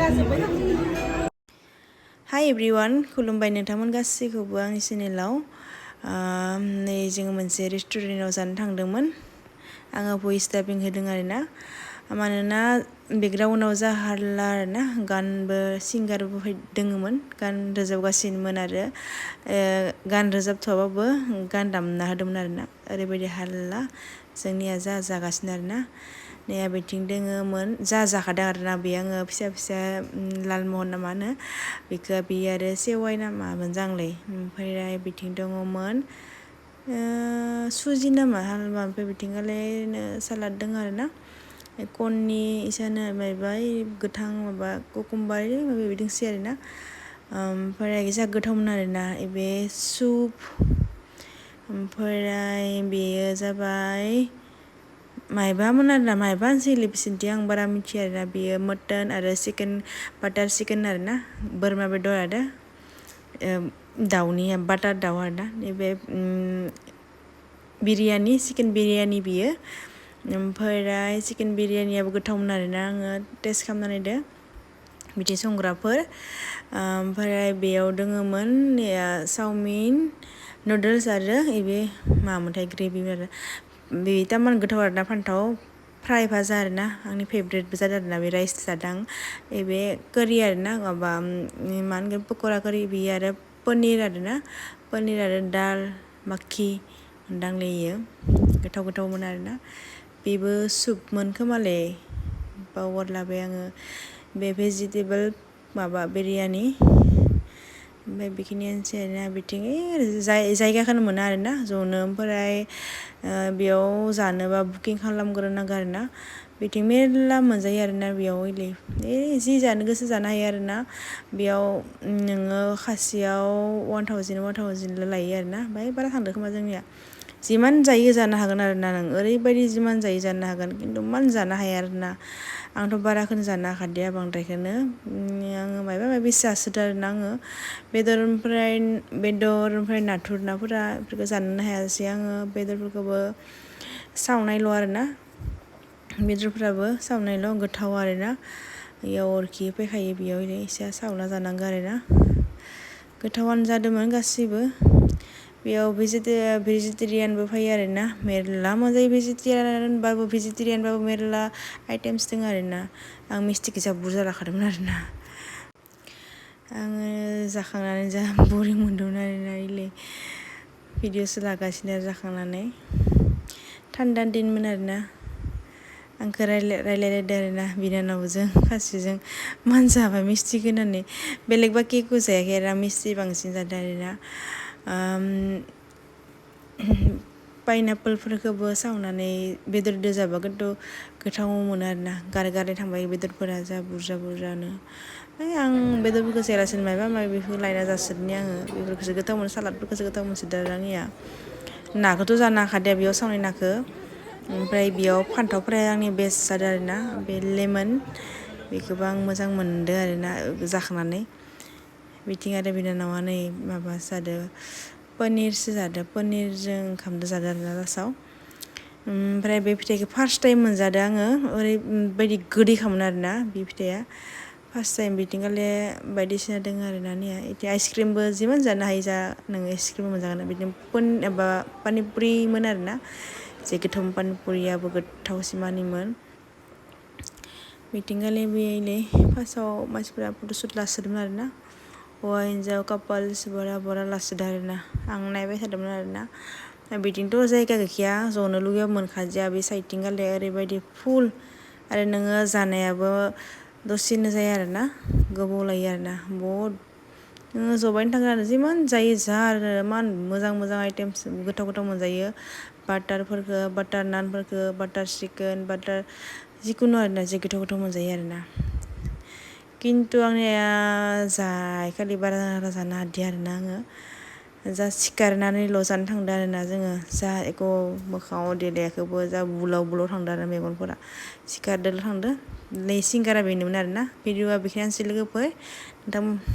Hi everyone, खुलुमबाय नोंथांमोन गासैखौबो आंनि चेनेलाव नै जोङो मोनसे रेस्टुरेन्टाव जानो थांदोंमोन आङो भइस डाबिं होदों आरोना मानोना बेकग्राउन्डआव जा हारला आरोना गानबो सिंगारबो दङमोन गान रोजाबगासिनोमोन आरो गान रोजाबथ'वाबाबो गान दामना होदोंमोन आरोना ओरैबायदि हारला जोंनिया जा जागासिनो आरोना नै बिथिं दोङोमोन जाखादों आरोना बे आङो फिसा फिसा लालमहन ना मा होनो बेखौ बे आरो सेवाइ ना मा मोजांलै ओमफ्राय बिथिं दङमोन सुजि नामा हालवा ओमफ्राय बिथिंगालायनो सालाद दङ आरोना कननि इसानो मायबा गोथां माबा कुकुम्बार माबा बिदिंसै आरोना ओमफ्राय जा गोथावमोन आरोना बे सुप ओमफ्राय बेयो जाबाय मायबामोन आरोना मायबा होनसैलै बिसोरनिथिं आं बारा मिथिया आरोना बेयो मटन आरो चिकेन बाटार चिकेन आरोना बोरमा बेदर आरो दाउनि बाटार दाउ आरोना नैबे बिरियानि चिकेन बिरियानि बियो ओमफ्राय चिकेन बिरियानियाबो गोथावमोन आरोना आङो टेस्ट खालामना नायदो बिदि संग्राफोर ओमफ्राय बेयाव दङमोन चावमिन नुडल्स आरो बे मामोनथाय ग्रेभि आरो बे तामान गोथाव आरोना फान्थाव फ्राय भाजा आरोना आंनि फेभरेटबो जादों आरोना बे राइस जादों आं बे करि आरोना माबा मा होनगोन पक'रा करि बियो आरो पनिर आरो दाल माखि मोनदांलै इयो गोथावमोन आरोना बेबो सुपमोन खोमालै बावगारलाबाय आङो बे भेजिटेबोल माबा बिरियानि ओमफ्राय बेखिनियानोसै आरोना बिथिं जायगाखौनो मोना आरोना जनो ओमफ्राय बेयाव जानोबा बुकिं खालामग्रोनांगौ आरोना बिथिं मेरला मोनजायो आरोना बेयाव जि जानो गोसो जानो हायो आरोना बेयाव नोङो खासेयाव 1000 लायो आरोना ओमफ्राय बारा थांदों खोमा जोंनिया जिमान जायो जानो हागोन आरोना नों ओरैबायदि जिमान जायो जानो हागोन खिन्थु मान जानो हाया आरोना आंथ' बाराखौनो जानो हाखादिया बांद्रायखौनो आङो मायबा मायबिसो जासोदों आरोना आङो बेदर नाथुर नाफोरा बेफोरखौ जानोनो हायासै आङो बेदरफोरखौबो सावनायल' आरोना बेदरफ्राबो सावनायल' गोथाव आरोना बेयाव अरखि फैखायो बेयाव एसे सावना जानांगौ आरोना गोथावानो जादोंमोन गासैबो बेयाव भेजिटेरियानबो फैयो आरोना मेरला मोनजायो भेजिटेरियानबाबो मेरला आइटेमस दङ आरोना आं मिस्टि गोजा बुरजा लाखादोंमोन आरोना आङो जाखांनानै जा बरिं मोनदोंमोन आरोना भिडिअसो लागासिनो आरो जाखांनानै थान्दा दिनमोन आरोना आंखौ रायलायलायदो आरोना बिनानावजों खासेजों मान जाबाय मिस्टिखौ होनानै बेलेगबा केकखौ जायाखै आरोना मिस्टि बांसिन जादों आरोना पाइनापोलफोरखौबो सावनानै बेदरजों जाबा खिन्थु गोथाव मोनो आरोना गारगारनाय थांबाय बेदरफोरा जा बुरजानो आं बेदरफोरखौ जायालासिनो मायबा मायबिखौ लायना जासोदों आङो बेफोरखौसो गोथाव मोनो सालादफोरखौसो गोथाव मोनसोदों आरो आंनिया नाखौथ' जानो हाखादिया बेयाव सावनाय नाखौ ओमफ्राय बेयाव फान्थावफ्रा आंनि बेस्ट जादों आरोना बे लेमन बेखौबो आं मोजां मोनदों आरोना जाखांनानै बिथिं आरो बिनानावा नै माबा जादों पनिरसो जादों पनिरजों ओंखामजों जादों आरोना लासाव ओमफ्राय बे फिथाइखौ फार्स्ट टाइम मोनजादों आङो ओरैबायदि गोदै खामोन आरोना बे फिथाइया फार्स्ट टाइम बिथिंगाले बायदिसिना दङ आरोना बिदि आइसक्रिमबो जिमान जानो हायो जा नोङो आइसक्रिमबो मोनजागोन बिदिनो पानिपुरिमोन आरोना जे गोथाव पानिपुरियाबो गोथावसिमानिमोन बिथिंगाले बेले फार्स्टआव मानसिफोरा फट'सुट लासोदोंमोन आरोना हौवा हिन्जाव कापाल्स बरा लासोदों आरोना आं नायबाय थादोंमोन आरोना बिथिंथ' जायगा गैखाया जनो लुगैबाबो मोनखादिया बे साइडथिंगाले ओरैबायदि फुल आरो नोङो जानायाबो दसेनो जाया आरोना गोबाव लायो आरोना बहुद नोङो जबायनो थांगोन आरो जिमान जायो जा आरो इमान मोजां आइटेमस गोथाव मोनजायो बाटार नानफोरखौ बाटार चिकेन बाटार जिखुनु आरोना जे गोथाव मोनजायो आरोना खिन्थु आंनिया जायखालि बारा जानो हादिया आरोना आङो जा सिखारनानैल' जानो थांदों आरोना जोङो जा एख' मोखाङाव देलायाखैबो जा बुलाव थांदों आरो मेगनफोरा सिखारदोल' थांदों सिंगारा बेनोमोन आरोना भिडिअआ बेखिनियानोसै लोगोफोर नोंथां